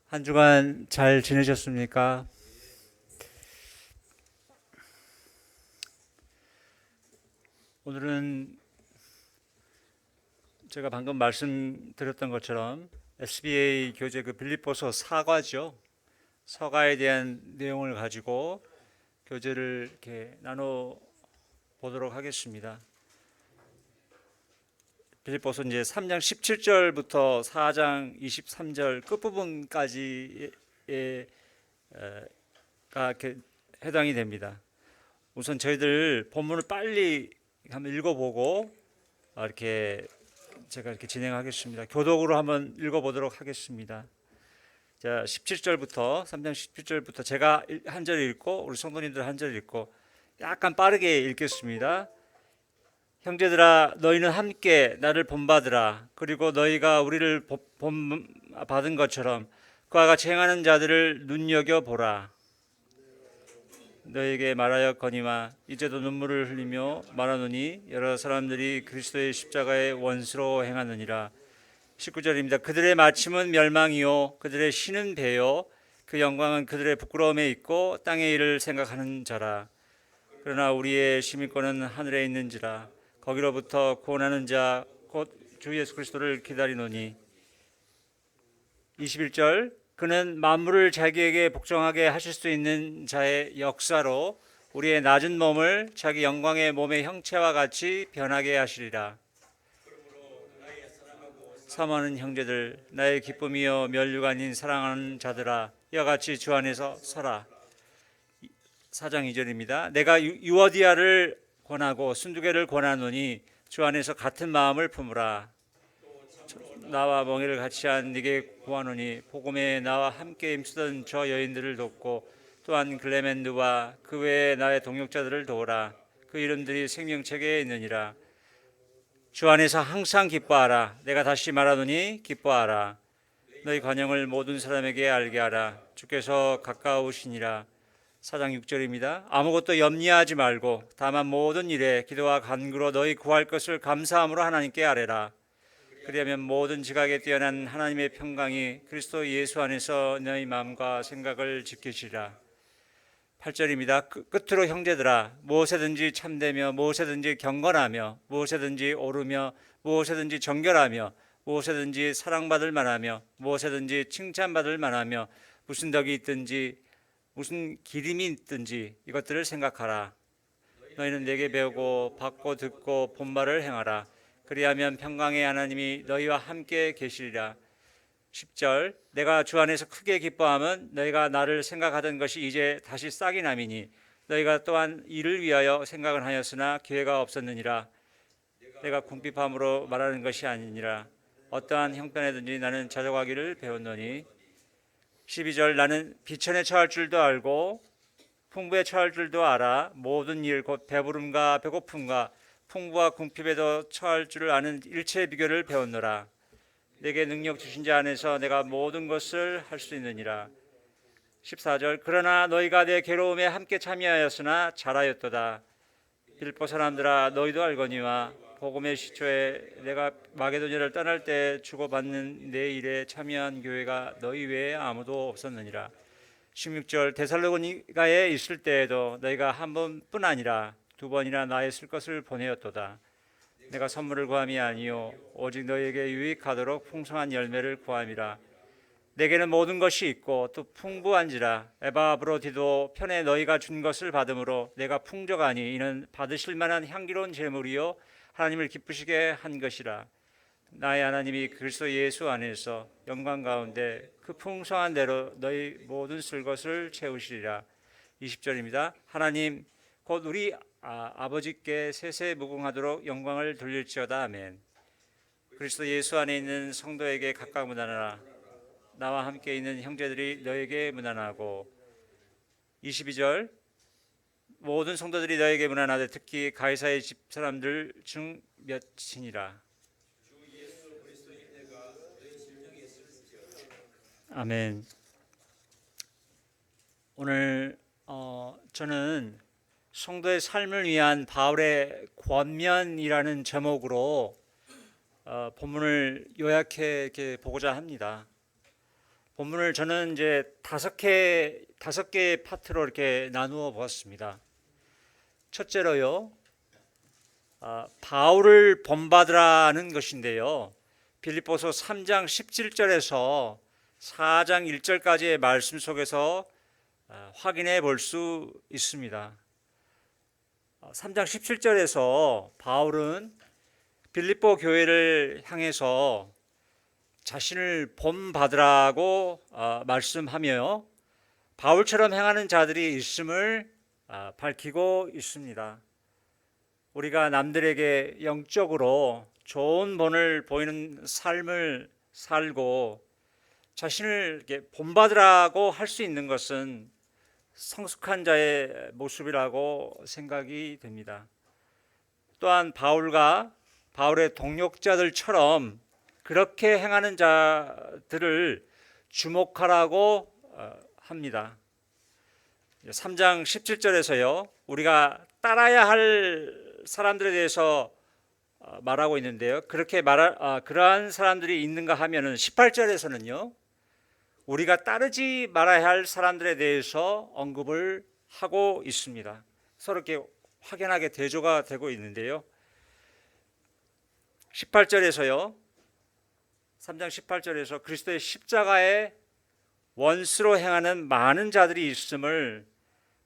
한 주간 잘 지내셨습니까? 오늘은 제가 방금 말씀드렸던 것처럼 SBA 교재 그 빌립보서 사과죠. 서가에 대한 내용을 가지고 교재를 이렇게 나눠 보도록 하겠습니다. 빌립보서 이제 3장 17절부터 4장 23절 끝부분까지가 해당이 됩니다. 우선 저희들 본문을 빨리 한번 읽어보고 이렇게 제가 이렇게 진행하겠습니다. 교독으로 한번 읽어보도록 하겠습니다. 자, 17절부터 3장 17절부터 제가 한 절 읽고 우리 성도님들 한 절 읽고 약간 빠르게 읽겠습니다. 형제들아 너희는 함께 나를 본받으라. 그리고 너희가 우리를 본받은 것처럼 그와 같이 행하는 자들을 눈여겨보라. 너에게 말하였거니와 이제도 눈물을 흘리며 말하노니 여러 사람들이 그리스도의 십자가의 원수로 행하느니라. 19절입니다. 그들의 마침은 멸망이요 그들의 신은 배요 그 영광은 그들의 부끄러움에 있고 땅의 일을 생각하는 자라. 그러나 우리의 시민권은 하늘에 있는지라. 거기로부터 구원하는 자 곧 주 예수 그리스도를 기다리노니. 21절 그는 만물을 자기에게 복종하게 하실 수 있는 자의 역사로 우리의 낮은 몸을 자기 영광의 몸의 형체와 같이 변하게 하시리라. 사모하는 형제들 나의 기쁨이여 면류가 아닌 사랑하는 자들아 이와 같이 주 안에서 서라. 4장 2절입니다. 내가 유어디아를 권하고 순두개를 권하노니 주 안에서 같은 마음을 품으라. 나와 멍에를 같이 한 네게 구하노니 복음에 나와 함께 힘쓰던 저 여인들을 돕고 또한 글레멘드와 그 외에 나의 동역자들을 도우라. 그 이름들이 생명책에 있느니라. 주 안에서 항상 기뻐하라. 내가 다시 말하노니 기뻐하라. 너희 관용을 모든 사람에게 알게 하라. 주께서 가까우시니라. 4장 6절입니다. 아무것도 염려하지 말고 다만 모든 일에 기도와 간구로 너희 구할 것을 감사함으로 하나님께 아뢰라. 그리하면 모든 지각에 뛰어난 하나님의 평강이 그리스도 예수 안에서 너희 마음과 생각을 지키시리라. 8절입니다. 끝으로 형제들아 무엇에든지 참되며 무엇에든지 경건하며 무엇에든지 오르며 무엇에든지 정결하며 무엇에든지 사랑받을 만하며 무엇에든지 칭찬받을 만하며 무슨 덕이 있든지 무슨 기림이 있든지 이것들을 생각하라. 너희는 내게 배우고 받고 듣고 본 바를 행하라. 그리하면 평강의 하나님이 너희와 함께 계시리라. 10절 내가 주 안에서 크게 기뻐함은 너희가 나를 생각하던 것이 이제 다시 싹이 남이니 너희가 또한 이를 위하여 생각을 하였으나 기회가 없었느니라. 내가 궁핍함으로 말하는 것이 아니니라. 어떠한 형편에든지 나는 자족하기를 배웠노니. 12절 나는 비천에 처할 줄도 알고 풍부에 처할 줄도 알아. 모든 일 곧 배부름과 배고픔과 풍부와 궁핍에도 처할 줄을 아는 일체의 비결을 배웠노라. 내게 능력 주신 자 안에서 내가 모든 것을 할 수 있느니라. 14절 그러나 너희가 내 괴로움에 함께 참여하였으나 잘하였도다. 빌보 사람들아 너희도 알거니와 복음의 시초에 내가 마게도냐를 떠날 때 주고받는 내 일에 참여한 교회가 너희 외에 아무도 없었느니라. 16절 데살로니가에 있을 때에도 너희가 한 번뿐 아니라 두 번이나 나의 쓸 것을 보내었도다. 내가 선물을 구함이 아니요 오직 너희에게 유익하도록 풍성한 열매를 구함이라. 내게는 모든 것이 있고 또 풍부한지라. 에바브로디도 편에 너희가 준 것을 받음으로 내가 풍족하니 이는 받으실 만한 향기로운 제물이요 하나님을 기쁘시게 한 것이라. 나의 하나님이 그리스도 예수 안에서 영광 가운데 그 풍성한 대로 너희 모든 쓸 것을 채우시리라. 20절입니다. 하나님 곧 우리 아버지께 세세무궁하도록 영광을 돌릴지어다. 아멘. 그리스도 예수 안에 있는 성도에게 각각 문안하라. 나와 함께 있는 형제들이 너에게 문안하고. 22절 모든 성도들이 너에게 문안하되 특히 가이사의 집 사람들 중 몇이니라. 아멘. 오늘 저는 성도의 삶을 위한 바울의 권면이라는 제목으로 본문을 요약해 이렇게 보고자 합니다. 본문을 저는 이제 다섯 개의 파트로 이렇게 나누어 보았습니다. 첫째로요, 바울을 본받으라는 것인데요. 빌립보서 3장 17절에서 4장 1절까지의 말씀 속에서 확인해 볼 수 있습니다. 3장 17절에서 바울은 빌립보 교회를 향해서 자신을 본받으라고 말씀하며 바울처럼 행하는 자들이 있음을 밝히고 있습니다. 우리가 남들에게 영적으로 좋은 본을 보이는 삶을 살고 자신을 본받으라고 할 수 있는 것은 성숙한 자의 모습이라고 생각이 됩니다. 또한 바울의 동역자들처럼 그렇게 행하는 자들을 주목하라고 합니다. 3장 17절에서요, 우리가 따라야 할 사람들에 대해서 말하고 있는데요. 그러한 사람들이 있는가 하면은 18절에서는요, 우리가 따르지 말아야 할 사람들에 대해서 언급을 하고 있습니다. 서로 이렇게 확연하게 대조가 되고 있는데요. 18절에서요, 3장 18절에서 그리스도의 십자가에 원수로 행하는 많은 자들이 있음을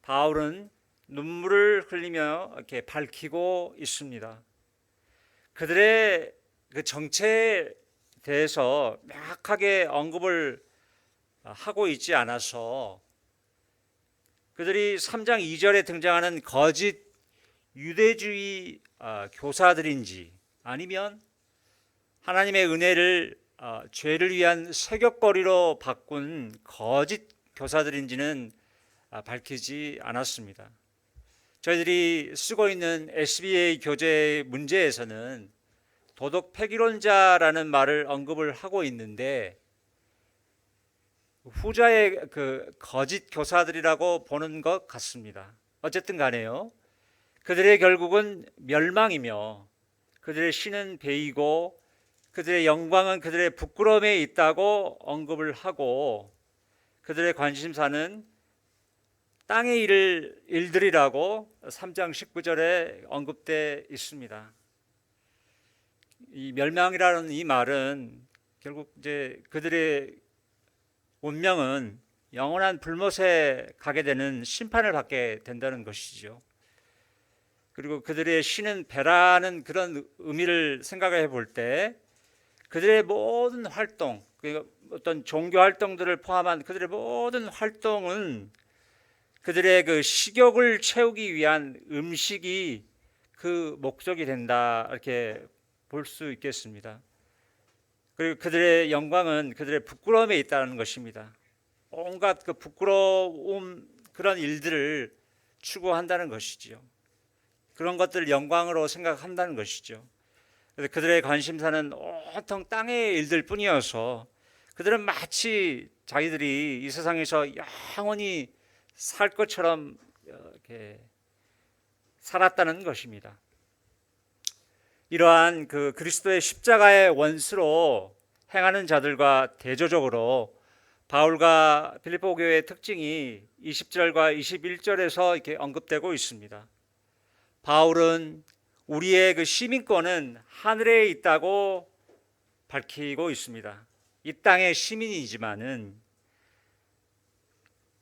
바울은 눈물을 흘리며 이렇게 밝히고 있습니다. 그들의 그 정체에 대해서 명확하게 언급을 하고 있지 않아서 그들이 3장 2절에 등장하는 거짓 유대주의 교사들인지 아니면 하나님의 은혜를 죄를 위한 세격거리로 바꾼 거짓 교사들인지는 밝히지 않았습니다. 저희들이 쓰고 있는 SBA 교재 문제에서는 도덕 폐기론자라는 말을 언급을 하고 있는데 후자의 그 거짓 교사들이라고 보는 것 같습니다. 어쨌든 간에요, 그들의 결국은 멸망이며 그들의 신은 배이고 그들의 영광은 그들의 부끄러움에 있다고 언급을 하고 그들의 관심사는 땅의 일들이라고 3장 19절에 언급되어 있습니다. 이 멸망이라는 이 말은 결국 이제 그들의 운명은 영원한 불못에 가게 되는 심판을 받게 된다는 것이죠. 그리고 그들의 신은 배라는 그런 의미를 생각해 볼 때 그들의 모든 활동, 어떤 종교 활동들을 포함한 그들의 모든 활동은 그들의 그 식욕을 채우기 위한 음식이 그 목적이 된다, 이렇게 볼 수 있겠습니다. 그리고 그들의 영광은 그들의 부끄러움에 있다는 것입니다. 온갖 그 부끄러움, 그런 일들을 추구한다는 것이지요. 그런 것들을 영광으로 생각한다는 것이죠. 그래서 그들의 관심사는 온통 땅의 일들 뿐이어서 그들은 마치 자기들이 이 세상에서 영원히 살 것처럼 이렇게 살았다는 것입니다. 이러한 그 그리스도의 십자가의 원수로 행하는 자들과 대조적으로 바울과 빌립보 교회의 특징이 20절과 21절에서 이렇게 언급되고 있습니다. 바울은 우리의 그 시민권은 하늘에 있다고 밝히고 있습니다. 이 땅의 시민이지만은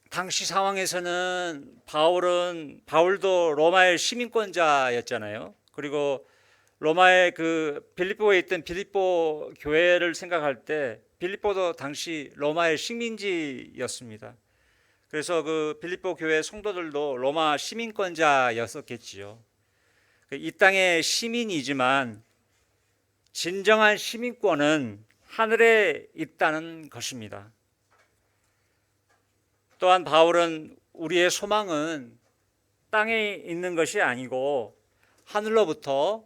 당시 상황에서는 바울도 로마의 시민권자였잖아요. 그리고 로마의 그 빌립보에 있던 빌립보 교회를 생각할 때 빌립보도 당시 로마의 식민지였습니다. 그래서 그 빌립보 교회 성도들도 로마 시민권자였었겠지요. 이 땅의 시민이지만 진정한 시민권은 하늘에 있다는 것입니다. 또한 바울은 우리의 소망은 땅에 있는 것이 아니고 하늘로부터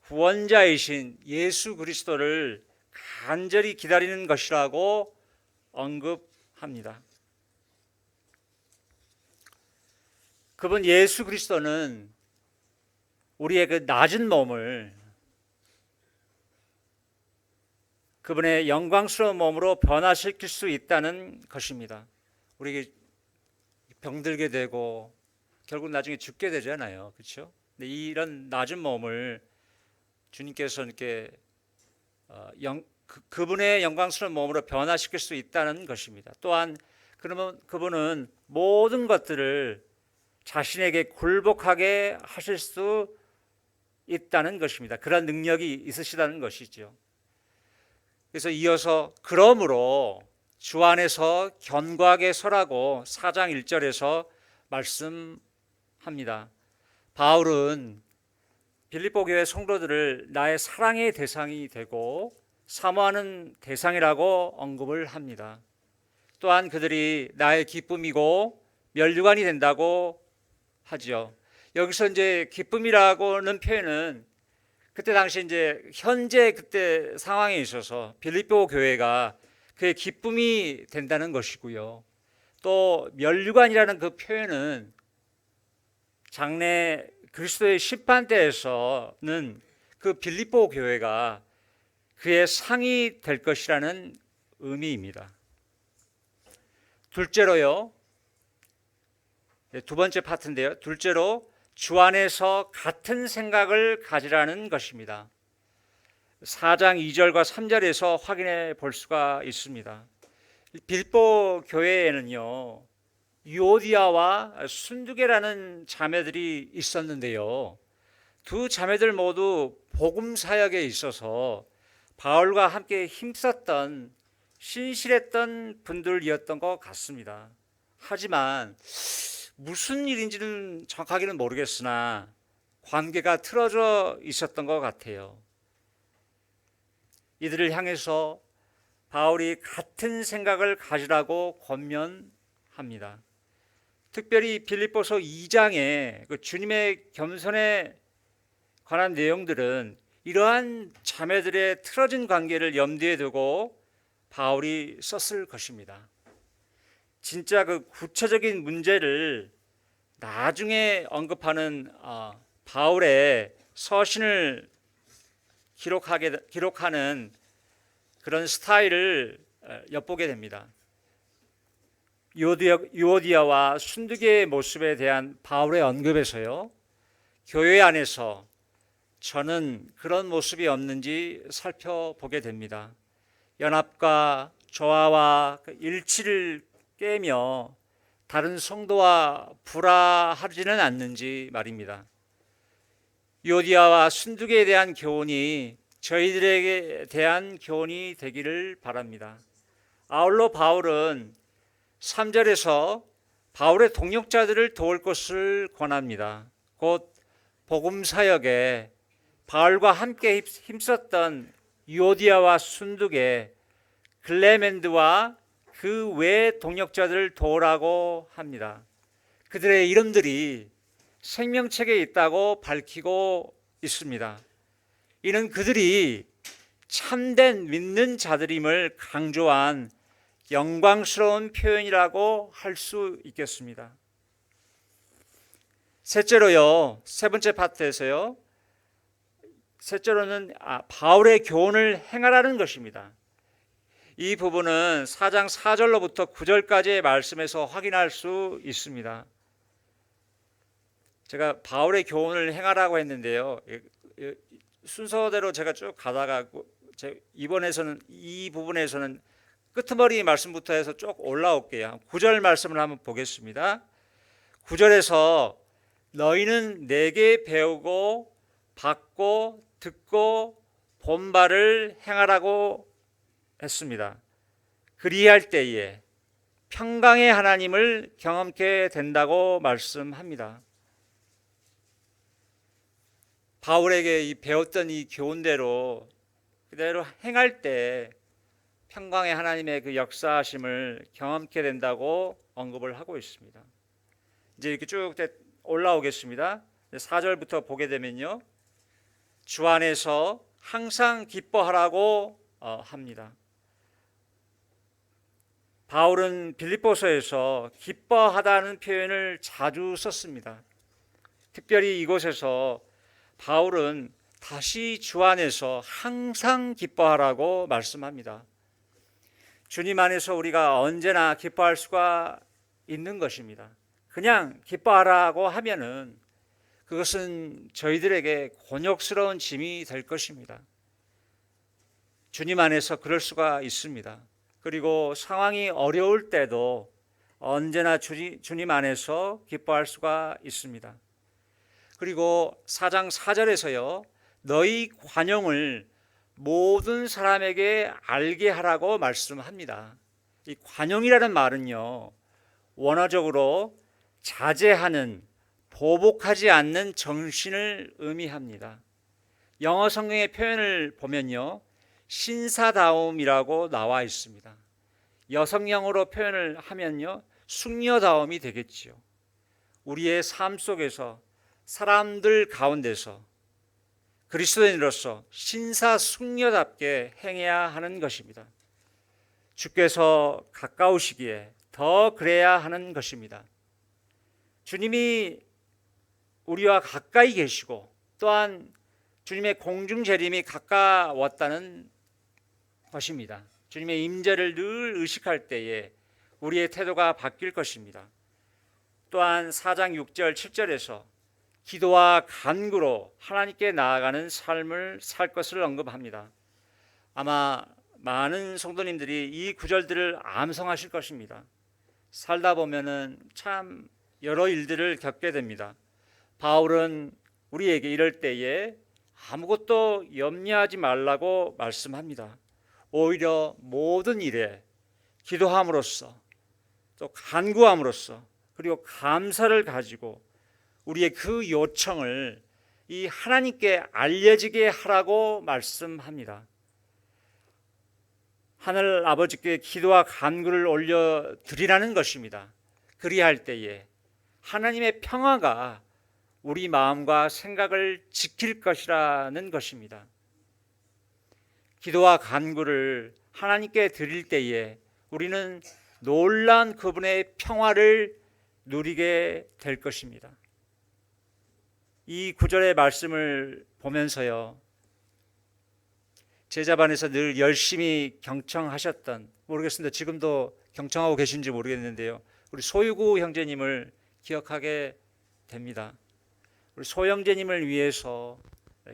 구원자이신 예수 그리스도를 간절히 기다리는 것이라고 언급합니다. 그분 예수 그리스도는 우리의 그 낮은 몸을 그분의 영광스러운 몸으로 변화시킬 수 있다는 것입니다. 우리에게 병들게 되고 결국 나중에 죽게 되잖아요. 그렇죠? 근데 이런 낮은 몸을 주님께서 이렇게 그분의 영광스러운 몸으로 변화시킬 수 있다는 것입니다. 또한 그러면 그분은 모든 것들을 자신에게 굴복하게 하실 수 있다는 것입니다. 그런 능력이 있으시다는 것이죠. 그래서 이어서 그러므로 주 안에서 견고하게 서라고 4장 1절에서 말씀합니다. 바울은 빌립보 교회 성도들을 나의 사랑의 대상이 되고 사모하는 대상이라고 언급을 합니다. 또한 그들이 나의 기쁨이고 면류관이 된다고 하죠. 여기서 이제 기쁨이라고는 표현은 그때 당시 이제 현재 그때 상황에 있어서 빌립보 교회가 그의 기쁨이 된다는 것이고요. 또 면류관이라는 그 표현은 장래 그리스도의 심판대에서는 그 빌립보 교회가 그의 상이 될 것이라는 의미입니다. 둘째로요, 두 번째 파트인데요. 둘째로 주 안에서 같은 생각을 가지라는 것입니다. 4장 2절과 3절에서 확인해 볼 수가 있습니다. 빌립보 교회에는요, 유오디아와 순두계라는 자매들이 있었는데요. 두 자매들 모두 복음 사역에 있어서 바울과 함께 힘썼던 신실했던 분들이었던 것 같습니다. 하지만 무슨 일인지는 정확하게는 모르겠으나 관계가 틀어져 있었던 것 같아요. 이들을 향해서 바울이 같은 생각을 가지라고 권면합니다. 특별히 빌립보서 2장에 그 주님의 겸손에 관한 내용들은 이러한 자매들의 틀어진 관계를 염두에 두고 바울이 썼을 것입니다. 진짜 그 구체적인 문제를 나중에 언급하는 바울의 서신을 기록하는 그런 스타일을 엿보게 됩니다. 유오디아와 순두계의 모습에 대한 바울의 언급에서요, 교회 안에서 저는 그런 모습이 없는지 살펴보게 됩니다. 연합과 조화와 일치를 깨며 다른 성도와 불화하지는 않는지 말입니다. 유오디아와 순두계에 대한 교훈이 저희들에게 대한 교훈이 되기를 바랍니다. 아울러 바울은 3절에서 바울의 동역자들을 도울 것을 권합니다. 곧 복음 사역에 바울과 함께 힘썼던 유오디아와 순두계, 글레멘드와 그 외 동역자들을 도우라고 합니다. 그들의 이름들이 생명책에 있다고 밝히고 있습니다. 이는 그들이 참된 믿는 자들임을 강조한 영광스러운 표현이라고 할 수 있겠습니다. 셋째로요, 세 번째 파트에서요, 셋째로는 바울의 교훈을 행하라는 것입니다. 이 부분은 4장 4절로부터 9절까지의 말씀에서 확인할 수 있습니다. 제가 바울의 교훈을 행하라고 했는데요, 순서대로 제가 쭉 가다가 이번에서는 이 부분에서는 끄트머리 말씀부터 해서 쭉 올라올게요. 9절 말씀을 한번 보겠습니다. 9절에서 너희는 내게 배우고 받고 듣고 본 바를 행하라고 했습니다. 그리할 때에 평강의 하나님을 경험케 된다고 말씀합니다. 바울에게 이 배웠던 이 교훈대로 그대로 행할 때 평강의 하나님의 그 역사하심을 경험케 된다고 언급을 하고 있습니다. 이제 이렇게 쭉 올라오겠습니다. 4절부터 보게 되면요, 주 안에서 항상 기뻐하라고 합니다. 바울은 빌립보서에서 기뻐하다는 표현을 자주 썼습니다. 특별히 이곳에서 바울은 다시 주 안에서 항상 기뻐하라고 말씀합니다. 주님 안에서 우리가 언제나 기뻐할 수가 있는 것입니다. 그냥 기뻐하라고 하면은 그것은 저희들에게 곤욕스러운 짐이 될 것입니다. 주님 안에서 그럴 수가 있습니다. 그리고 상황이 어려울 때도 언제나 주님 안에서 기뻐할 수가 있습니다. 그리고 4장 4절에서요, 너희 관용을 모든 사람에게 알게 하라고 말씀합니다. 이 관용이라는 말은요, 원어적으로 자제하는, 보복하지 않는 정신을 의미합니다. 영어 성경의 표현을 보면요, 신사다움이라고 나와 있습니다. 여성형으로 표현을 하면요, 숙녀다움이 되겠지요. 우리의 삶 속에서 사람들 가운데서 그리스도인으로서 신사숙녀답게 행해야 하는 것입니다. 주께서 가까우시기에 더 그래야 하는 것입니다. 주님이 우리와 가까이 계시고 또한 주님의 공중재림이 가까웠다는 것입니다. 주님의 임재를 늘 의식할 때에 우리의 태도가 바뀔 것입니다. 또한 4장 6절 7절에서 기도와 간구로 하나님께 나아가는 삶을 살 것을 언급합니다. 아마 많은 성도님들이 이 구절들을 암송하실 것입니다. 살다 보면은 참 여러 일들을 겪게 됩니다. 바울은 우리에게 이럴 때에 아무것도 염려하지 말라고 말씀합니다. 오히려 모든 일에 기도함으로써 또 간구함으로써 그리고 감사를 가지고 우리의 그 요청을 이 하나님께 알려지게 하라고 말씀합니다. 하늘 아버지께 기도와 간구를 올려드리라는 것입니다. 그리할 때에 하나님의 평화가 우리 마음과 생각을 지킬 것이라는 것입니다. 기도와 간구를 하나님께 드릴 때에 우리는 놀라운 그분의 평화를 누리게 될 것입니다. 이 구절의 말씀을 보면서요, 제자반에서 늘 열심히 경청하셨던, 모르겠습니다. 지금도 경청하고 계신지 모르겠는데요, 우리 소유구 형제님을 기억하게 됩니다. 우리 소 형제님을 위해서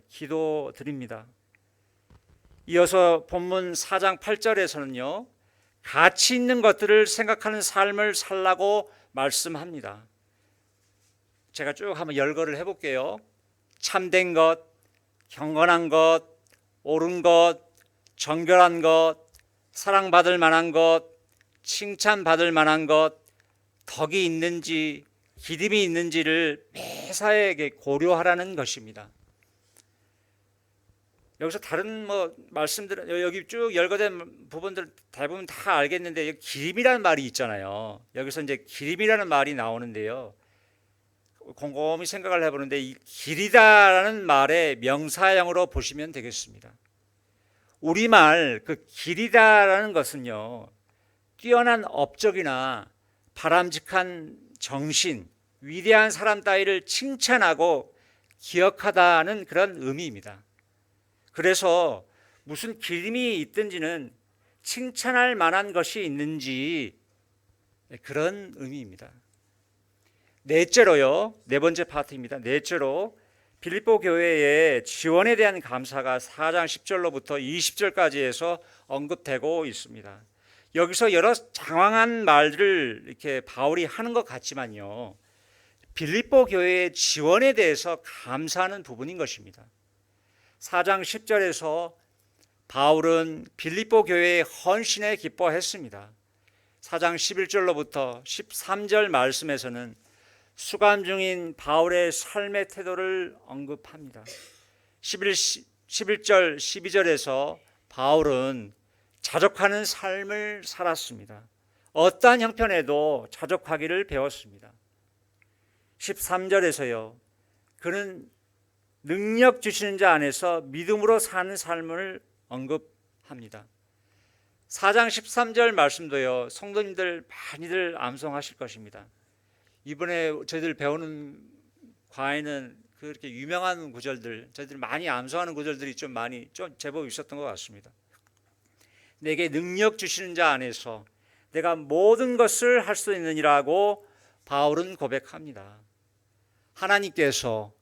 기도드립니다. 이어서 본문 4장 8절에서는요, 가치 있는 것들을 생각하는 삶을 살라고 말씀합니다. 제가 쭉 한번 열거를 해볼게요. 참된 것, 경건한 것, 옳은 것, 정결한 것, 사랑받을 만한 것, 칭찬받을 만한 것, 덕이 있는지 기름이 있는지를 매사에게 고려하라는 것입니다. 여기서 다른 말씀들, 여기 쭉 열거된 부분들 대부분 다 알겠는데 여기 기름이라는 말이 있잖아요. 여기서 이제 기름이라는 말이 나오는데요, 곰곰이 생각을 해보는데 이 길이다라는 말의 명사형으로 보시면 되겠습니다. 우리말 그 길이다라는 것은요, 뛰어난 업적이나 바람직한 정신, 위대한 사람 따위를 칭찬하고 기억하다는 그런 의미입니다. 그래서 무슨 기림이 있든지는 칭찬할 만한 것이 있는지 그런 의미입니다. 넷째로요, 네 번째 파트입니다. 넷째로 빌립보 교회의 지원에 대한 감사가 4장 10절로부터 20절까지 해서 언급되고 있습니다. 여기서 여러 장황한 말들을 이렇게 바울이 하는 것 같지만요, 빌립보 교회의 지원에 대해서 감사하는 부분인 것입니다. 4장 10절에서 바울은 빌립보 교회의 헌신에 기뻐했습니다. 4장 11절로부터 13절 말씀에서는 수감 중인 바울의 삶의 태도를 언급합니다. 11절 12절에서 바울은 자족하는 삶을 살았습니다. 어떠한 형편에도 자족하기를 배웠습니다. 13절에서요, 그는 능력 주시는 자 안에서 믿음으로 사는 삶을 언급합니다. 4장 13절 말씀도요, 성도님들 많이들 암송하실 것입니다. 이번에 저희들 배우는 과에는 그렇게 유명한 구절들, 저희들이 많이 암송하는 구절들이 좀 제법 있었던 것 같습니다. 내게 능력 주시는 자 안에서 내가 모든 것을 할 수 있느니라고 바울은 고백합니다. 하나님께서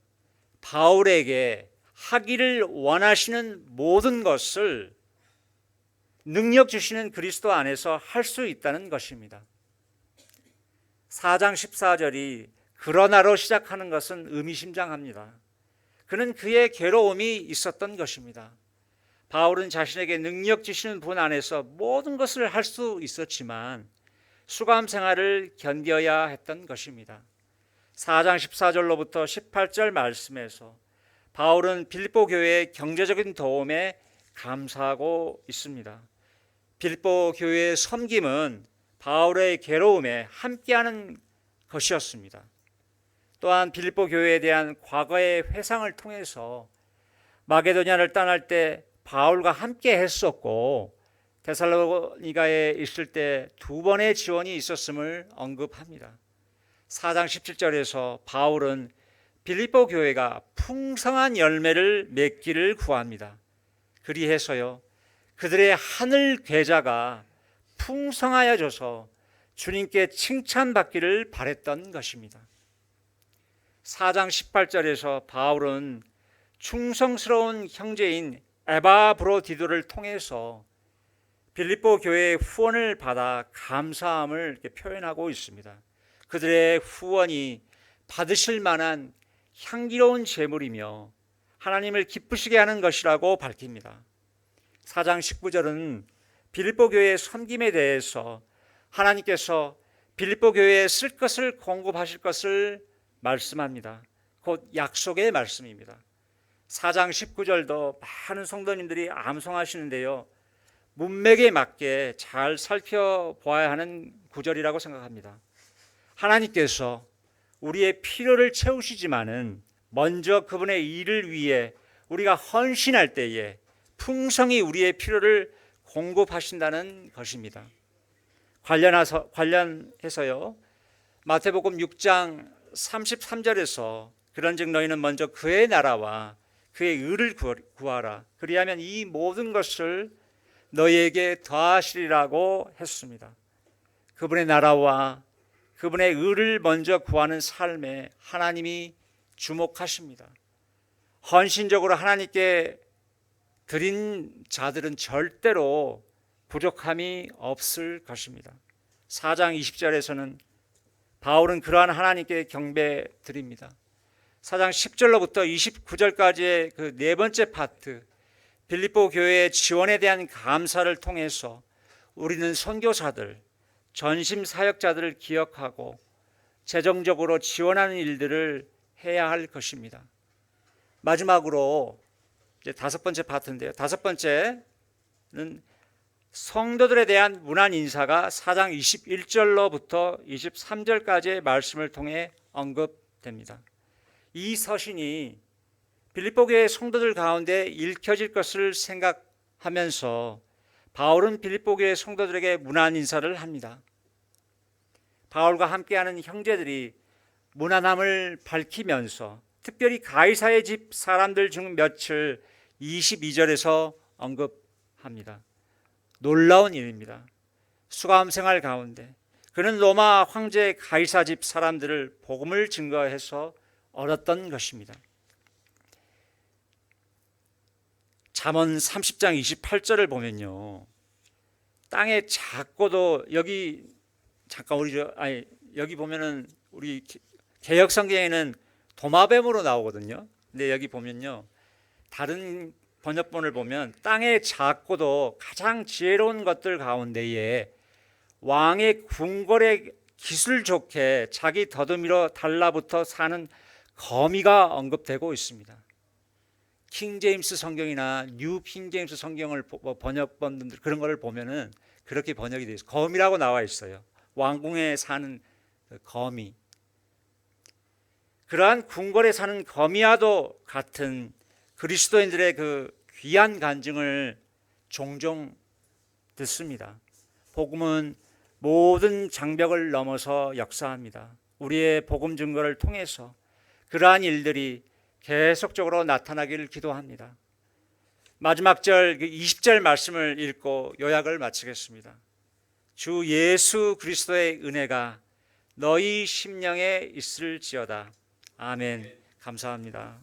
바울에게 하기를 원하시는 모든 것을 능력 주시는 그리스도 안에서 할 수 있다는 것입니다. 4장 14절이 그러나로 시작하는 것은 의미심장합니다. 그는 그의 괴로움이 있었던 것입니다. 바울은 자신에게 능력 주시는 분 안에서 모든 것을 할 수 있었지만 수감 생활을 견뎌야 했던 것입니다. 4장 14절로부터 18절 말씀에서 바울은 빌립보 교회의 경제적인 도움에 감사하고 있습니다. 빌립보 교회의 섬김은 바울의 괴로움에 함께하는 것이었습니다. 또한 빌립보 교회에 대한 과거의 회상을 통해서 마게도냐를 떠날 때 바울과 함께 했었고 데살로니가에 있을 때 2번의 지원이 있었음을 언급합니다. 4장 17절에서 바울은 빌립보 교회가 풍성한 열매를 맺기를 구합니다. 그리해서요 그들의 하늘 계좌가 풍성하여져서 주님께 칭찬받기를 바랬던 것입니다. 4장 18절에서 바울은 충성스러운 형제인 에바브로디도를 통해서 빌립보 교회의 후원을 받아 감사함을 이렇게 표현하고 있습니다. 그들의 후원이 받으실 만한 향기로운 제물이며 하나님을 기쁘시게 하는 것이라고 밝힙니다. 4장 19절은 빌립보 교회의 섬김에 대해서 하나님께서 빌립보 교회에 쓸 것을 공급하실 것을 말씀합니다. 곧 약속의 말씀입니다. 4장 19절도 많은 성도님들이 암송하시는데요. 문맥에 맞게 잘 살펴보아야 하는 구절이라고 생각합니다. 하나님께서 우리의 필요를 채우시지만은 먼저 그분의 일을 위해 우리가 헌신할 때에 풍성히 우리의 필요를 공급하신다는 것입니다. 관련해서요. 마태복음 6장 33절에서 그런즉 너희는 먼저 그의 나라와 그의 의를 구하라. 그리하면 이 모든 것을 너희에게 더하시리라고 했습니다. 그분의 나라와 그분의 의를 먼저 구하는 삶에 하나님이 주목하십니다. 헌신적으로 하나님께 드린 자들은 절대로 부족함이 없을 것입니다. 4장 20절에서는 바울은 그러한 하나님께 경배 드립니다. 4장 10절로부터 29절까지의 그 네 번째 파트, 빌립보 교회의 지원에 대한 감사를 통해서 우리는 선교사들, 전심 사역자들을 기억하고 재정적으로 지원하는 일들을 해야 할 것입니다. 마지막으로 이제 5번째 파트인데요. 5번째는 성도들에 대한 문안 인사가 4장 21절로부터 23절까지의 말씀을 통해 언급됩니다. 이 서신이 빌립보 교회 성도들 가운데 읽혀질 것을 생각하면서 바울은 빌립보 교회 성도들에게 문안 인사를 합니다. 바울과 함께하는 형제들이 문안함을 밝히면서 특별히 가이사의 집 사람들 중 몇을 22절에서 언급합니다. 놀라운 일입니다. 수감 생활 가운데 그는 로마 황제 가이사 집 사람들을 복음을 증거해서 얻었던 것입니다. 잠언 30장 28절을 보면요. 땅에 작고도 여기 보면은 우리 개역 성경에는 도마뱀으로 나오거든요. 근데 여기 보면요. 다른 번역본을 보면 땅에 작고도 가장 지혜로운 것들 가운데에 왕의 궁궐에 기술 좋게 자기 더듬이로 달라붙어 사는 거미가 언급되고 있습니다. 킹제임스 성경이나 뉴 킹제임스 성경을 번역본들 그런 거를 보면은 그렇게 번역이 되어 있어요. 거미라고 나와 있어요. 왕궁에 사는 거미. 그러한 궁궐에 사는 거미와도 같은 그리스도인들의 그 귀한 간증을 종종 듣습니다. 복음은 모든 장벽을 넘어서 역사합니다. 우리의 복음 증거를 통해서 그러한 일들이 계속적으로 나타나기를 기도합니다. 마지막 절 20절 말씀을 읽고 요약을 마치겠습니다. 주 예수 그리스도의 은혜가 너희 심령에 있을지어다. 아멘. 감사합니다.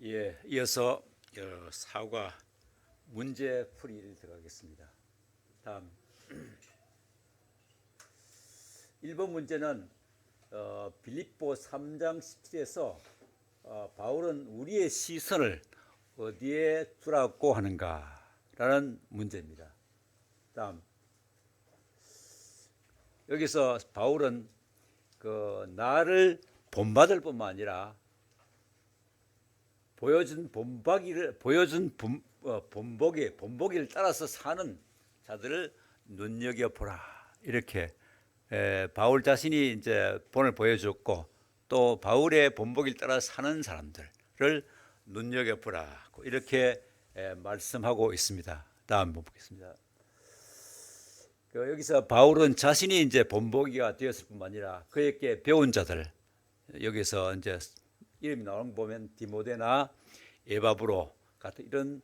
예, 이어서 사과 문제 풀이를 들어가겠습니다. 다음 1번 문제는 빌립보 3장 17에서 바울은 우리의 시선을 어디에 두라고 하는가라는 문제입니다. 다음 여기서 바울은 나를 본받을 뿐만 아니라 보여준 본보기를 따라서 사는 자들을 눈여겨 보라. 이렇게 바울 자신이 이제 본을 보여줬고 또 바울의 본보기를 따라 사는 사람들을 눈여겨 보라. 이렇게 말씀하고 있습니다. 다음 보겠습니다. 여기서 바울은 자신이 이제 본보기가 되었을 뿐만 아니라 그에게 배운 자들, 여기서 이제 이름이 나오는 거 보면 디모데나 에바브로 같은 이런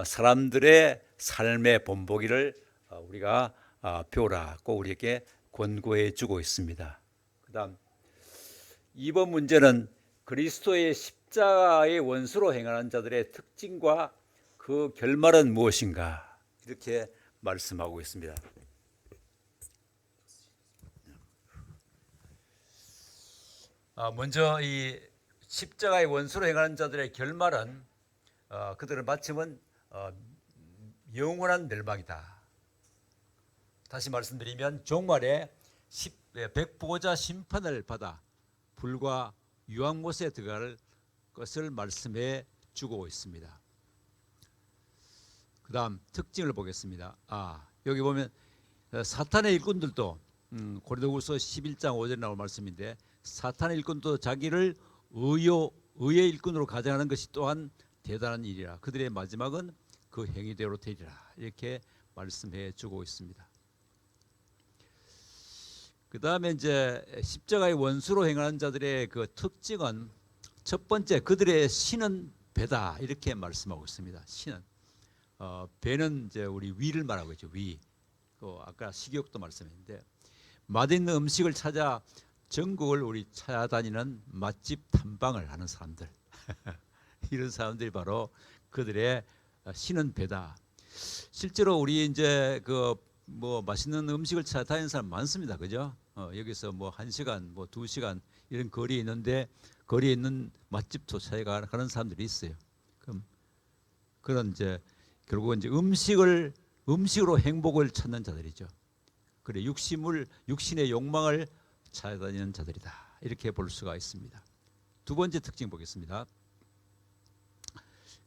사람들의 삶의 본보기를 우리가 배우라고 우리에게 권고해 주고 있습니다. 그다음 2번 문제는 그리스도의 십자가의 원수로 행하는 자들의 특징과 그 결말은 무엇인가, 이렇게 말씀하고 있습니다. 먼저 이 십자가의 원수로 행하는 자들의 결말은 그들을 마침은 영원한 멸망이다. 다시 말씀드리면 종말에 백보자 심판을 받아 불과 유황못에 들어갈 것을 말씀해 주고 있습니다. 그 다음 특징을 보겠습니다. 여기 보면 사탄의 일꾼들도 고린도후서 11장 5절에 나올 말씀인데, 사탄의 일꾼도 자기를 의의 일꾼으로 가장하는 것이 또한 대단한 일이라. 그들의 마지막은 그 행위대로 되리라. 이렇게 말씀해 주고 있습니다. 그 다음에 이제 십자가의 원수로 행하는 자들의 그 특징은 첫 번째, 그들의 신은 배다. 이렇게 말씀하고 있습니다. 신은 배는 이제 우리 위를 말하고 있죠. 위. 아까 식욕도 말씀했는데, 맛있는 음식을 찾아 전국을 우리 찾아다니는 맛집 탐방을 하는 사람들 이런 사람들이 바로 그들의 신은 배다. 실제로 우리 이제 맛있는 음식을 찾아다니는 사람 많습니다. 그죠? 여기서 1시간, 2시간 이런 거리에 있는데, 거리에 있는 맛집도 찾아가는 사람들이 있어요. 그럼 그런 이제 결국은 이제 음식으로 행복을 찾는 자들이죠. 그래, 육신의 욕망을 찾아다니는 자들이다. 이렇게 볼 수가 있습니다. 두 번째 특징 보겠습니다.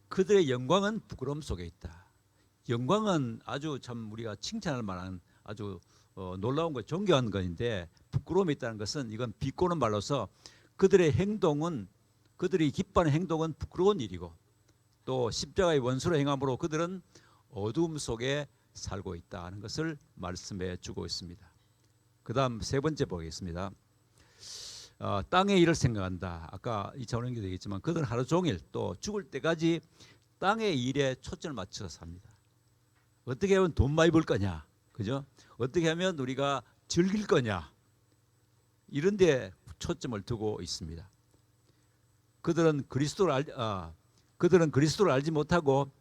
그들의 영광은 부끄러움 속에 있다. 영광은 아주 참 우리가 칭찬할 만한 아주 놀라운 것, 존경한 것인데, 부끄러움이 있다는 것은 이건 비꼬는 말로서 그들이 기뻐하는 행동은 부끄러운 일이고, 또 십자가의 원수로 행함으로 그들은 어두움 속에 살고 있다는 것을 말씀해 주고 있습니다. 그 다음 세 번째 보겠습니다. 땅의 일을 생각한다. 아까 2차 원형도 되겠지만 그들은 하루 종일 또 죽을 때까지 땅의 일에 초점을 맞춰서 삽니다. 어떻게 하면 돈 많이 벌 거냐, 그죠? 어떻게 하면 우리가 즐길 거냐, 이런 데 초점을 두고 있습니다. 그들은 그리스도를 알지 못하고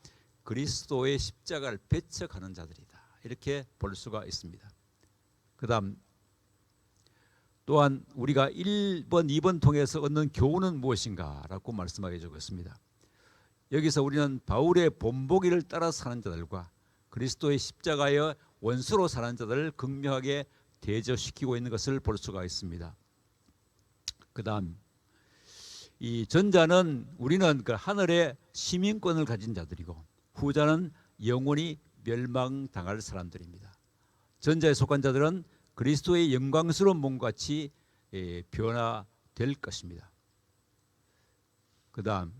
그리스도의 십자가를 배척하는 자들이다. 이렇게 볼 수가 있습니다. 그 다음 또한 우리가 1번, 2번 통해서 얻는 교훈은 무엇인가 라고 말씀하게 주고 있습니다. 여기서 우리는 바울의 본보기를 따라 사는 자들과 그리스도의 십자가의 원수로 사는 자들을 극명하게 대조시키고 있는 것을 볼 수가 있습니다. 그 다음 이 전자는 우리는 그 하늘의 시민권을 가진 자들이고, 후자는 영원히 멸망당할 사람들입니다. 전자에 속한 자들은 그리스도의 영광스러운 몸같이 변화될 것입니다. 그다음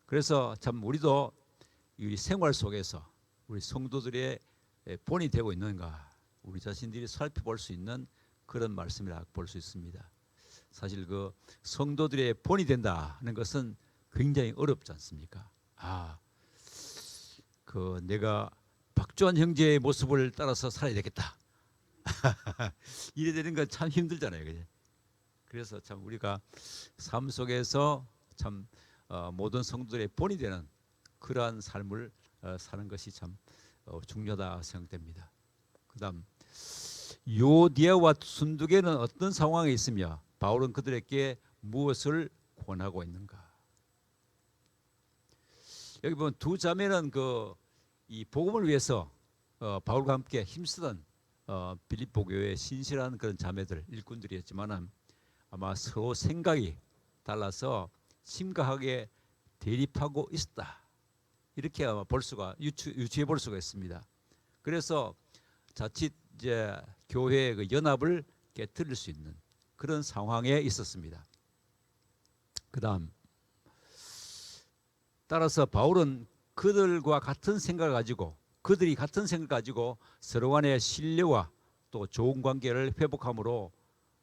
그래서 참 우리도 이 생활 속에서 우리 성도들의 본이 되고 있는가 우리 자신들이 살펴볼 수 있는 그런 말씀이라 볼 수 있습니다. 사실 그 성도들의 본이 된다는 것은 굉장히 어렵지 않습니까? 그 내가 박주환 형제의 모습을 따라서 살아야 되겠다. 이래 되는 건 참 힘들잖아요, 그죠? 그래서 참 우리가 삶 속에서 참 모든 성도들의 본이 되는 그러한 삶을 사는 것이 참 중요하다 생각됩니다. 그다음 요디아와 순두계는 어떤 상황에 있으며 바울은 그들에게 무엇을 권하고 있는가? 여기 보면 두 자매는 이 복음을 위해서 바울과 함께 힘쓰던 빌립보 교회의 신실한 그런 자매들 일꾼들이었지만은 아마 서로 생각이 달라서 심각하게 대립하고 있었다. 이렇게 아마 유추해 볼 수가 있습니다. 그래서 자칫 이제 교회의 그 연합을 깨뜨릴 수 있는 그런 상황에 있었습니다. 그다음 따라서 바울은 그들과 같은 생각을 가지고 그들이 같은 생각을 가지고 서로 간의 신뢰와 또 좋은 관계를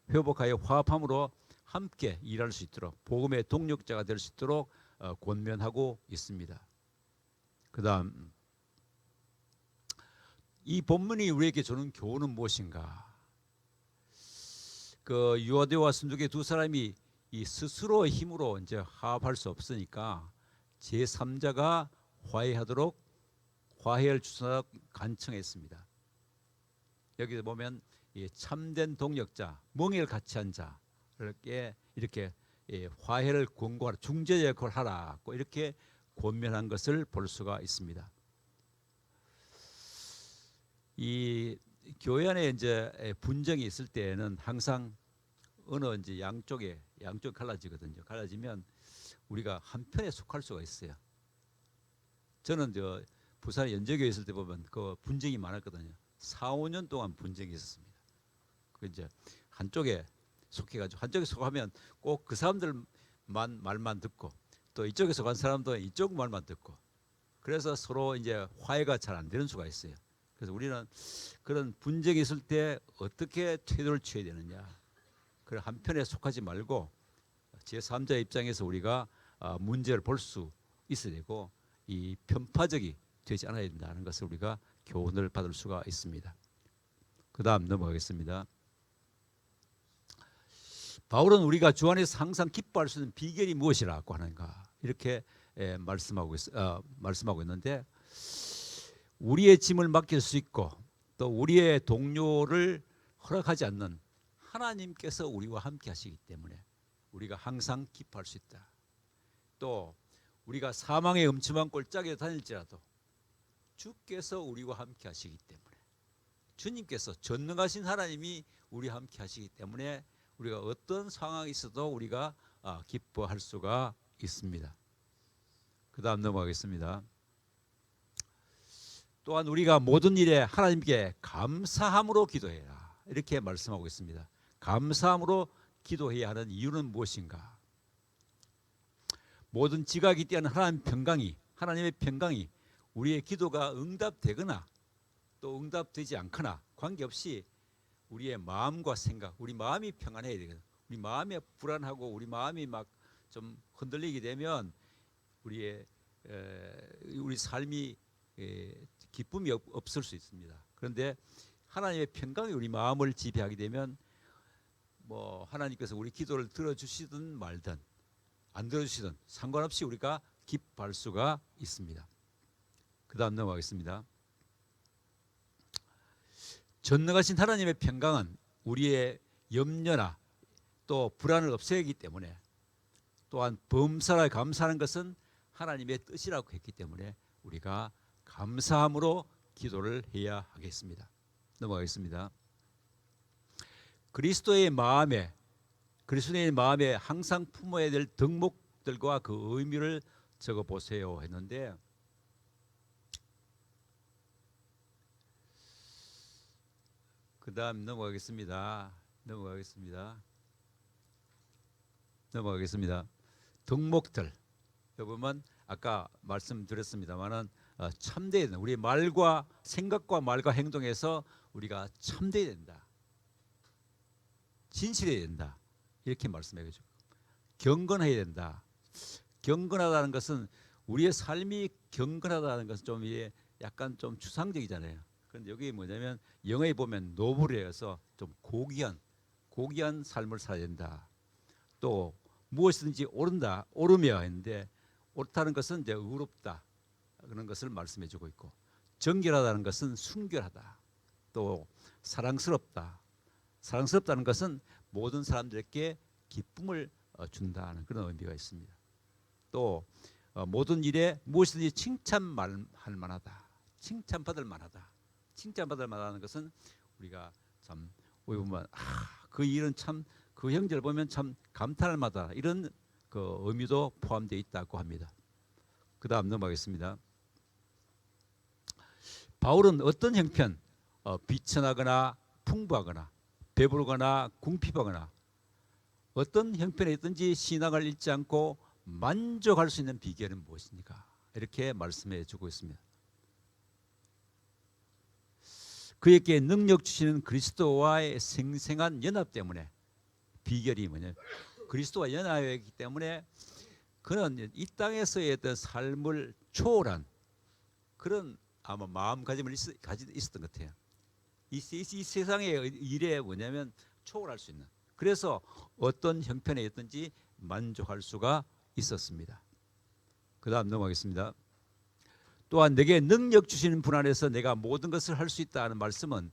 회복하여 화합함으로 함께 일할 수 있도록 복음의 동력자가 될 수 있도록 권면하고 있습니다. 그다음 이 본문이 우리에게 주는 교훈은 무엇인가? 그 유아데와 순두계 두 사람이 이 스스로의 힘으로 이제 화합할 수 없으니까 제3자가 화해를 주선하도록 간청했습니다. 여기서 보면 참된 동력자, 멍에를 같이 한 자에게 이렇게 화해를 권고하라, 중재 역할을 하라고 이렇게 권면한 것을 볼 수가 있습니다. 이 교회 안에 이제 분쟁이 있을 때에는 항상 어느 이제 양쪽 갈라지거든요. 갈라지면 우리가 한 편에 속할 수가 있어요. 저는 부산 연제교회 있을 때 보면 그 분쟁이 많았거든요. 4, 5년 동안 분쟁이 있었습니다. 그 이제 한쪽에 속해가지고 한쪽에 속하면 꼭 그 사람들만 말만 듣고 또 이쪽에 속한 사람도 이쪽 말만 듣고 그래서 서로 이제 화해가 잘 안 되는 수가 있어요. 그래서 우리는 그런 분쟁이 있을 때 어떻게 태도를 취해야 되느냐. 그 한편에 속하지 말고 제3자 입장에서 우리가 문제를 볼 수 있어야 되고 이 편파적이 되지 않아야 된다는 것을 우리가 교훈을 받을 수가 있습니다. 그 다음 넘어가겠습니다. 바울은 우리가 주 안에서 항상 기뻐할 수 있는 비결이 무엇이라고 하는가 이렇게 말씀하고 있는데 우리의 짐을 맡길 수 있고 또 우리의 동료를 허락하지 않는 하나님께서 우리와 함께 하시기 때문에 우리가 항상 기뻐할 수 있다. 또 우리가 사망의 음침한 골짜기에 다닐지라도 주께서 우리와 함께 하시기 때문에 주님께서 전능하신 하나님이 우리와 함께 하시기 때문에 우리가 어떤 상황이 있어도 우리가 기뻐할 수가 있습니다. 그 다음 넘어가겠습니다. 또한 우리가 모든 일에 하나님께 감사함으로 기도해라 이렇게 말씀하고 있습니다. 감사함으로 기도해야 하는 이유는 무엇인가? 모든 지각이 뛰어난 하나님의 평강이 우리의 기도가 응답되거나 또 응답되지 않거나 관계없이 우리의 마음과 생각, 우리 마음이 평안해야 되거든. 우리 마음이 불안하고 우리 마음이 막 좀 흔들리게 되면 우리 삶이 기쁨이 없을 수 있습니다. 그런데 하나님의 평강이 우리 마음을 지배하게 되면 뭐 하나님께서 우리 기도를 들어주시든 말든 안 들어주시든 상관없이 우리가 기뻐할 수가 있습니다. 그 다음 넘어가겠습니다. 전능하신 하나님의 평강은 우리의 염려나 또 불안을 없애기 때문에 또한 범사에 감사하는 것은 하나님의 뜻이라고 했기 때문에 우리가 감사함으로 기도를 해야 하겠습니다. 넘어가겠습니다. 그리스도의 마음에 항상 품어야 될 덕목들과 그 의미를 적어보세요 했는데 그다음 넘어가겠습니다. 덕목들. 여러분 아까 말씀드렸습니다만은 참돼야 된다. 우리 말과 생각과 말과 행동에서 우리가 참돼야 된다. 진실해야 된다. 이렇게 말씀해 주죠. 경건해야 된다. 경건하다는 것은 우리의 삶이 경건하다는 것은 좀 이게 약간 좀 추상적이잖아요. 그런데 여기 뭐냐면 영어에 보면 노블이어서 좀 고귀한 삶을 살아야 된다. 또 무엇이든지 오르며 했는데 옳다는 것은 이제 의롭다 그런 것을 말씀해주고 있고 정결하다는 것은 순결하다. 또 사랑스럽다는 것은 모든 사람들에게 기쁨을 준다는 그런 의미가 있습니다. 또 모든 일에 무엇이든지 칭찬할 만하다. 칭찬받을 만하다는 것은 우리가 참 보면 그 일은 참 그 형제를 보면 참 감탄할 만하다 이런 그 의미도 포함되어 있다고 합니다. 그 다음 넘어가겠습니다. 바울은 어떤 형편 비천하거나 풍부하거나 배부르거나 궁핍하거나 어떤 형편에 있든지 신앙을 잃지 않고 만족할 수 있는 비결은 무엇입니까? 이렇게 말씀해 주고 있습니다. 그에게 능력 주시는 그리스도와의 생생한 연합 때문에 비결이 뭐냐? 그리스도와 연합이기 때문에 그는 이 땅에서의 어떤 삶을 초월한 그런 아마 마음가짐을 가지고 있었던 것 같아요. 이 세상의 일에 뭐냐면 초월할 수 있는. 그래서 어떤 형편에 있든지 만족할 수가 있었습니다. 그 다음 넘어가겠습니다. 또한 내게 능력 주시는 분 안에서 내가 모든 것을 할 수 있다는 말씀은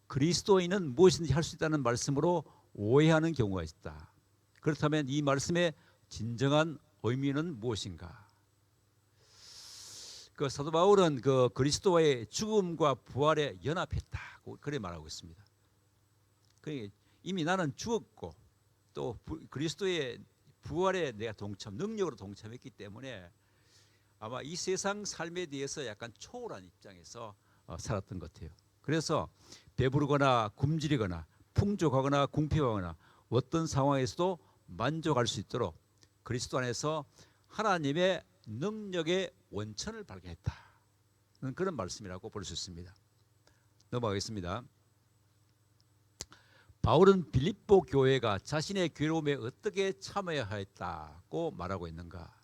그리스도인은 무엇이든지 할 수 있다는 말씀으로 오해하는 경우가 있다. 그렇다면 이 말씀의 진정한 의미는 무엇인가? 그 사도 바울은 그 그리스도와의 죽음과 부활에 연합했다고 그래 말하고 있습니다. 그러니까 이미 나는 죽었고 또 그리스도의 부활에 내가 능력으로 동참했기 때문에 아마 이 세상 삶에 대해서 약간 초월한 입장에서 살았던 것 같아요. 그래서 배부르거나 굶주리거나 풍족하거나 궁핍하거나 어떤 상황에서도 만족할 수 있도록 그리스도 안에서 하나님의 능력의 원천을 발견했다. 그런 말씀이라고 볼 수 있습니다. 넘어가겠습니다. 바울은 빌립보 교회가 자신의 괴로움에 어떻게 참여하였다고 말하고 있는가?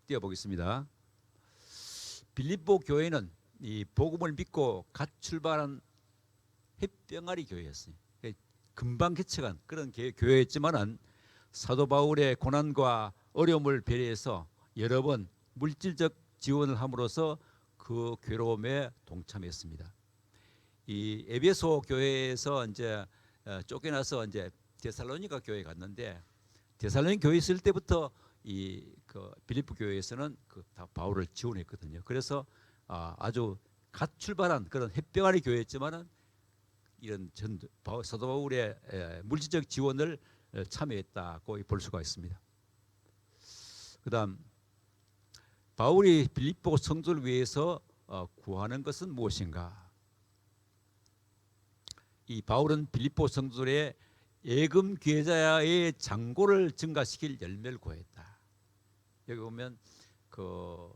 띄워보겠습니다. 빌립보 교회는 이 복음을 믿고 갓 출발한 햇병아리 교회였어요. 금방 개척한 그런 교회였지만은 사도 바울의 고난과 어려움을 배려해서 여러 번 물질적 지원을 함으로써 그 괴로움에 동참했습니다. 이 에베소 교회에서 이제 쫓겨나서 이제 데살로니가 교회에 갔는데 데살로니가 교회 있을 때부터 이 그 빌립보 교회에서는 그 다 바울을 지원했거든요. 그래서 아주 갓 출발한 그런 햇병아리 교회였지만은 이런 사도 바울의 물질적 지원을 참여했다고 볼 수가 있습니다. 그다음 바울이 빌립보 성도를 위해서 구하는 것은 무엇인가? 이 바울은 빌립보 성도들의 예금 계좌의 잔고를 증가시킬 열매를 구했다. 여기 보면 그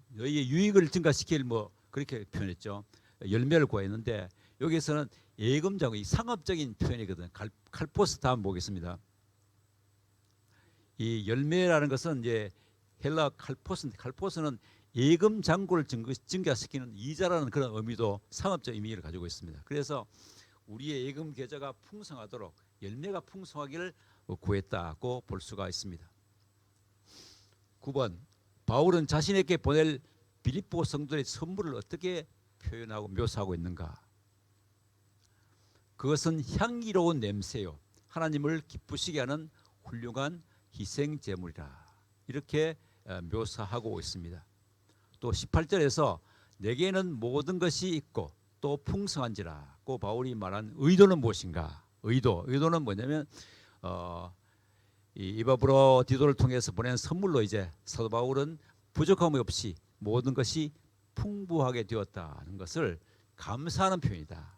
너희의 유익을 증가시킬 뭐 그렇게 표현했죠. 열매를 구했는데 여기서는 예금 잔고, 이 상업적인 표현이거든요. 칼포스 다음 보겠습니다. 이 열매라는 것은 이제 헬라 칼포스는 예금 잔고를 증가시키는 이자라는 그런 의미도 상업적 의미를 가지고 있습니다. 그래서 우리의 예금 계좌가 풍성하도록 열매가 풍성하기를 구했다고 볼 수가 있습니다. 9번 바울은 자신에게 보낼 빌립보 성도의 선물을 어떻게 표현하고 묘사하고 있는가? 그것은 향기로운 냄새요 하나님을 기쁘시게 하는 훌륭한 희생 제물이라 이렇게 묘사하고 있습니다. 또 18절에서 내게는 모든 것이 있고 또 풍성한지라고 바울이 말한 의도는 무엇인가? 의도는 뭐냐면 이 이바브로디도를 통해서 보낸 선물로 이제 사도 바울은 부족함이 없이 모든 것이 풍부하게 되었다는 것을 감사하는 표현이다.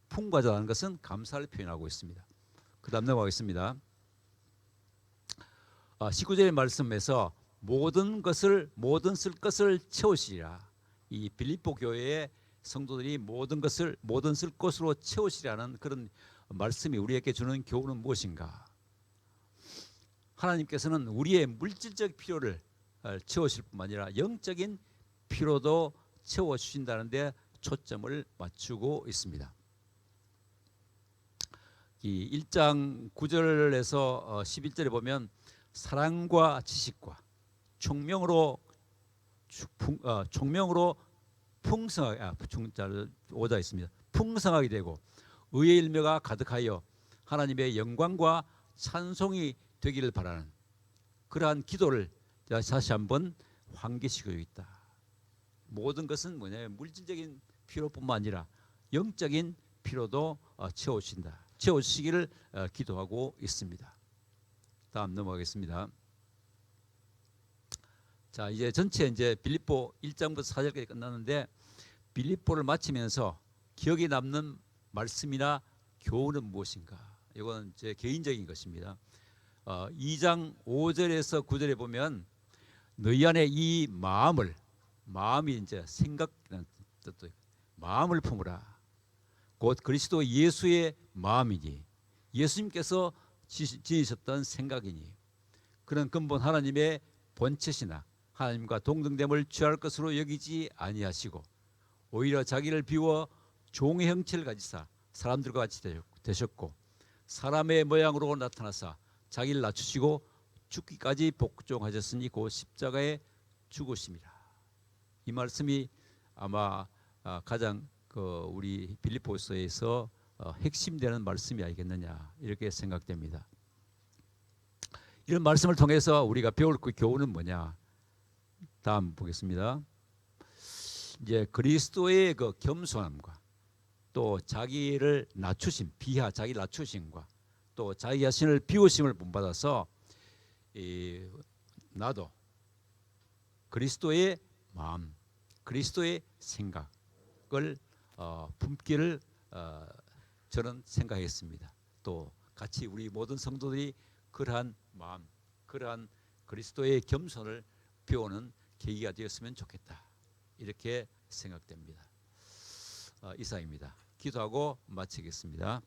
풍부하다는 것은 감사를 표현하고 있습니다. 그 다음 넘어가겠습니다. 19절의 말씀에서 모든 쓸 것을 채우시리라. 이 빌립보 교회의 성도들이 모든 쓸 것으로 채우시라는 그런 말씀이 우리에게 주는 교훈은 무엇인가? 하나님께서는 우리의 물질적 필요를 채우실 뿐만 아니라 영적인 필요도 채워주신다는 데 초점을 맞추고 있습니다. 이 1장 9절에서 11절에 보면 사랑과 지식과 총명으로 오자 있습니다. 풍성하게 되고 의의 일묘가 가득하여 하나님의 영광과 찬송이 되기를 바라는 그러한 기도를 다시 한번 환기시키고 있다. 모든 것은 뭐냐면 물질적인 필요뿐만 아니라 영적인 필요도 채워주시기를 기도하고 있습니다. 다음 넘어가겠습니다. 자, 이제 전체 빌립보 1장부터 4절까지 끝났는데 빌립보를 마치면서 기억에 남는 말씀이나 교훈은 무엇인가? 이건 제 개인적인 것입니다. 2장 5절에서 9절에 보면 너희 안에 이 마음이 이제 생각이라는 뜻도 마음을 품으라. 곧 그리스도 예수의 마음이니 예수님께서 지니셨던 생각이니 그런 근본 하나님의 본체시나 하나님과 동등됨을 취할 것으로 여기지 아니하시고 오히려 자기를 비워 종의 형체를 가지사 사람들과 같이 되셨고 사람의 모양으로 나타나사 자기를 낮추시고 죽기까지 복종하셨으니 곧 십자가에 죽으심이라. 이 말씀이 아마 가장 우리 빌립보서에서 핵심되는 말씀이 아니겠느냐 이렇게 생각됩니다. 이런 말씀을 통해서 우리가 배울 그 교훈은 뭐냐? 다음 보겠습니다. 이제 그리스도의 그 겸손함과 또 자기를 낮추심, 자기를 낮추심과 또 자기 자신을 비우심을 본받아서 나도 그리스도의 마음, 그리스도의 생각을 품기를 저는 생각했습니다. 또 같이 우리 모든 성도들이 그러한 마음, 그러한 그리스도의 겸손을 배우는 계기가 되었으면 좋겠다. 이렇게 생각됩니다. 이상입니다. 기도하고 마치겠습니다.